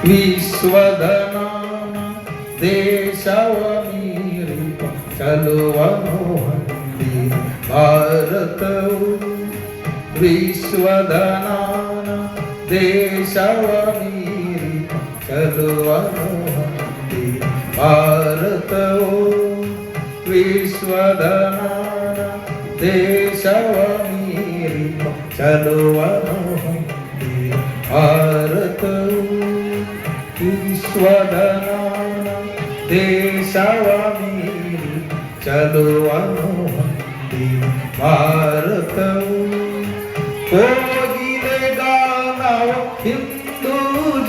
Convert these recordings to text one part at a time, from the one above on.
ವಿಶ್ವದನಾನ ದೇಶವ ಮೀರಿ ಚಲುವನು ಹೊಂದಿ ಭಾರತವು ವಿಶ್ವದನಾನ ದೇಶವ ಮೀರಿ ಚಲುವನು ಹೊಂದಿ ಭಾರತವು ವಿಶ್ವದನಾನ ದೇಶವ ಮೀರಿ ಚಲುವನು ಹೊಂದಿ ಭಾರತವು ವಿಶ್ವದನಾನ ದೇಶವ ಮೀರಿ ಚಲುವನು ಹೊಂದಿ ಭಾರತವು ಕೋಗಿಲೆ ಗಾನವ ಹಿಂದೂ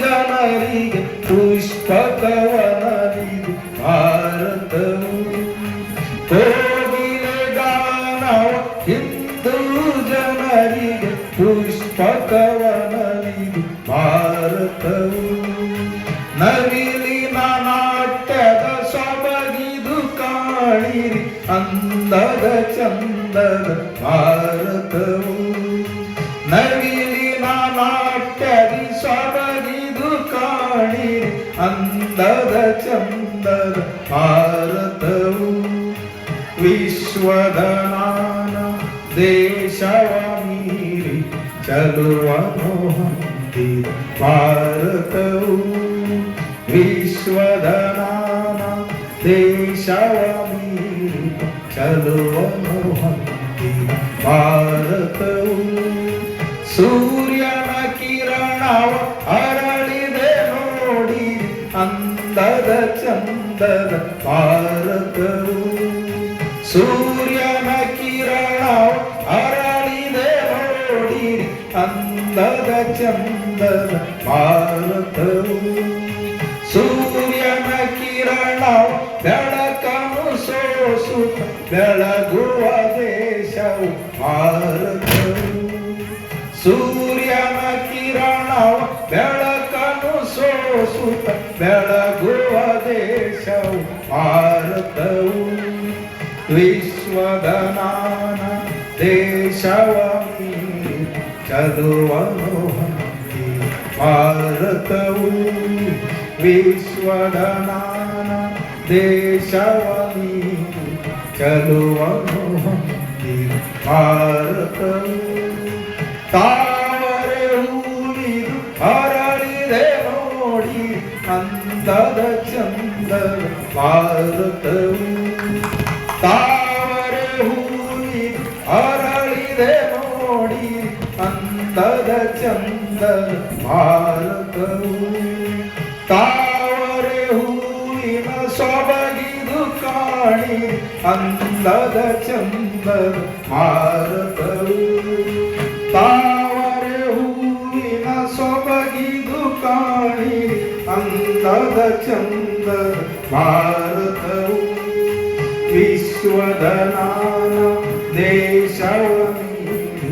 ಜನರಿಗೆ ಪುಷ್ಪಕವನವಿದು ಭಾರತವು ಕೋಗಿಲೆ ಗಾನವ ಹಿಂದೂ ಜನರಿಗೆ ಪುಷ್ಪಕವನವಿದು ಭಾರತವು ನವಿಲಿನ ನಾಟ್ಯದ ಸೊಬಗಿದು ಕಾಣಿರಿ ಅಂದದ ಚಂದದ ಭಾರತವು ನವಿಲಿನ ನಾಟ್ಯದಿ ಸೊಬಗಿದು ಕಾಣಿರಿ ಅಂದದ ಚಂದದ ಭಾರತವು ವಿಶ್ವದನಾನ ದೇಶವ ಮೀರಿ ಚಲುವನು ಹೊಂದಿ ಭಾರತವು ವಿಶ್ವದನಾನ ದೇಶವ ಮೀರಿ ಚಲುವನು ಹೊಂದಿ ಭಾರತವು ಸೂರ್ಯನ ಕಿರಣವ ಅರಳಿದೆ ನೋಡಿ ಅಂದದ ಚಂದದ ಭಾರತವು ಸೂರ್ಯನ ಕಿರಣವ ಅರಳಿದೆ ನೋಡಿ ಅಂದದ ಚಂದದ ಭಾರತವು ಸೂರ್ಯನ ಕಿರಣ ಬೆಳಕನ್ನು ಸೋಸುತ್ತ ಬೆಳಗುವ ದೇಶವು ಭಾರತವು ಸೂರ್ಯನ ಕಿರಣ ಬೆಳಕನ್ನು ಸೋಸುತ್ತ ಬೆಳಗುವ ದೇಶವು ಭಾರತವು ವಿಶ್ವದನಾನ ದೇಶವ ಮೀರಿ ಚಲುವನು ಹೊಂದಿ ಭಾರತವು ವಿಶ್ವದನಾನ ದೇಶವ ಮೀರಿ ಚಲುವನು ಹೊಂದಿ ಭಾರತವು ತಾವರೆ ಹೂವಿದು ಅರಳಿದೆ ನೋಡಿ ಅಂದದ ಚಂದದ ಭಾರತವು ತಾವರೆ ಹೂವಿದು ಅರಳಿದೆ ನೋಡಿ ಅಂದದ ಚಂದದ ಭಾರತವು ತಾವರೆ ಹೂವಿನ ಸೊಬಗಿದು ಕಾಣಿ ಅಂದದ ಚಂದದ ಭಾರತವು ತಾವರೆ ಹೂವಿನ ಸೊಬಗಿದು ಕಾಣಿ ಅಂದದ ಚಂದದ ಭಾರತವು ವಿಶ್ವದನಾನ ದೇಶವ ಮೀರಿ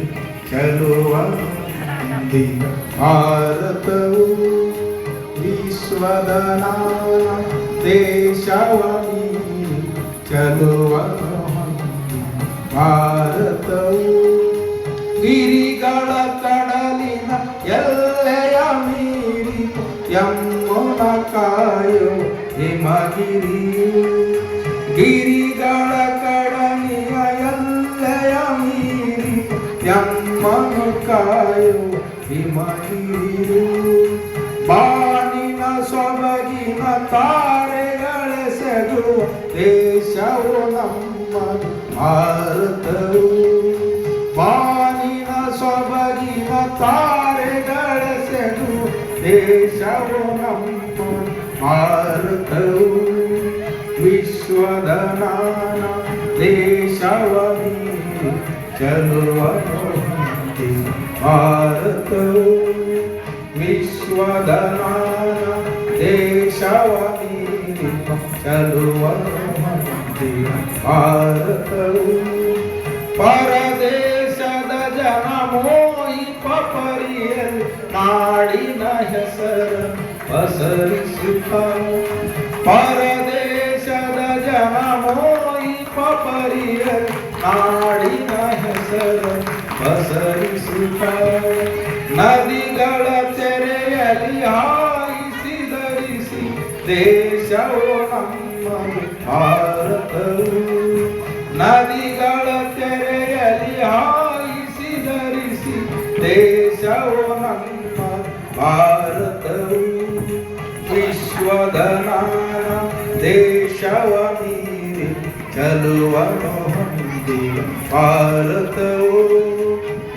ಚಲುವನು ಹೊಂದಿ ಭಾರತವು ವಿಶ್ವದನಾನ ದೇಶವ ಮೀರಿ ಚಲುವನು ಹೊಂದಿ ಭಾರತವು ಗಿರಿಗಳ ಕಡಲಿನ ಎಲ್ಲೆಯ ಮೀರಿ ಯಮ್ಮುನ ಕಾಯೋ ಹಿಮಗಿರಿಯು ಗಿರಿಗಳ ಕಡಲಿನ ಎಲ್ಲೆಯ ಮೀರಿ ಯಮ್ಮನು ಕಾಯೋ ಹಿಮಗಿರಿಯು ಬಾಣಿನ ಸೊಬಗಿನ ತಾರೆಗಳೆಸೆದುವ ದೇಶವು ನಮ್ಮ ಭಾರತವು ಬಾಣಿನ ಸೊಬಗಿನ ತಾರೆಗಳೆಸೆದುವ ದೇಶವು ನಮ್ಮ ಭಾರತವು ವಿಶ್ವದನಾನ ದೇಶವ ಮೀರಿ ಚಲುವನು ಹೊಂದಿ ಭಾರತವು ವಿಶ್ವದನಾನ ದೇಶವ ಮೀರಿ ಚಲುವನು ಹೊಂದಿ ಭಾರತವು ಪರದೇಶದ ಜನ ಮೋಹಿಪ ಪರಿಯಲು ನಾಡಿನ ಹೆಸರು ಪಸರಿಸುತ್ತ ಪರದೇಶದ ಜನ ಮೋಹಿಪ ಪರಿಯಲು ನಾಡಿನ ಹೆಸರು ಪಸರಿಸುತ್ತ ನದಿಗಳ ತೆರೆಯಲಿ ಹಾಯಿಸಿ ದೇಶವು ನಮ್ಮದು ಭಾರತವು. ನದಿಗಳ ತೆರೆಯಲಿ ಹಾಯಿಸಿ ಧರಿಸಿ ದೇಶವು ನಮ್ಮ ಭಾರತವು. ವಿಶ್ವದ ನಾನ ದೇಶವ ಮೀರಿ ಚಲುವನು ಹೊಂದಿದ ಭಾರತವು.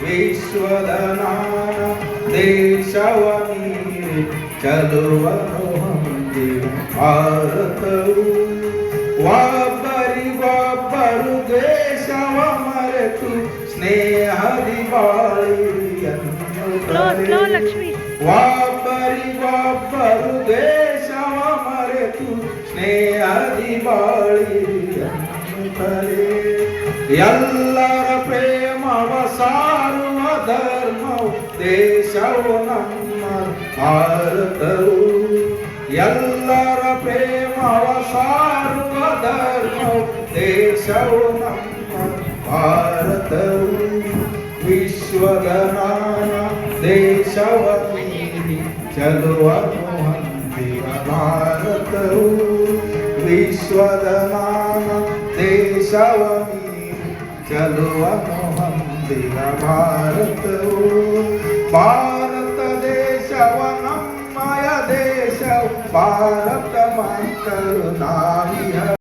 ವಿಶ್ವದ ನಾನ ದೇಶವ ಮೀರಿ ಚಲುವನು ಹೊಂದಿದ ಭಾರತವು. ಒಬ್ಬರಿಗೊಬ್ಬರು ದೇಶವ ಮರೆತು ಸ್ನೇಹದಿ ಬಾಳಿರಿ ಎನ್ನುತ್ತಾರೆ. ಒಬ್ಬರಿಗೊಬ್ಬರು ದೇಶವ ಮರೆತು ಸ್ನೇಹದಿ ಬಾಳಿರಿ ಎನ್ನುತ್ತಾರೆ. ಎಲ್ಲರ ಪ್ರೇಮವ ಸಾರುವ ಧರ್ಮವು ದೇಶವು ನಮ್ಮ ಭಾರತವು. ಎಲ್ಲರ ಪ್ರೇಮವ ಸಾರುವ ಧರ್ಮವು ದೇಶವು ನಮ್ಮ ಭಾರತವು. ವಿಶ್ವದ ನಾನ ದೇಶವ ಮೀರಿ ಚಲುವನು ಹೊಂದಿದ ಭಾರತವು. ವಿಶ್ವದ ನಾನ ದೇಶವ ಮೀರಿ ಚಲುವನು ಹೊಂದಿದ ಭಾರತವು. ಭಾರತ ದೇಶವ ನಮ್ಮಯ ದೇಶವು. ಭಾರತ ಮಕ್ಕಳು ನಾವಿಹ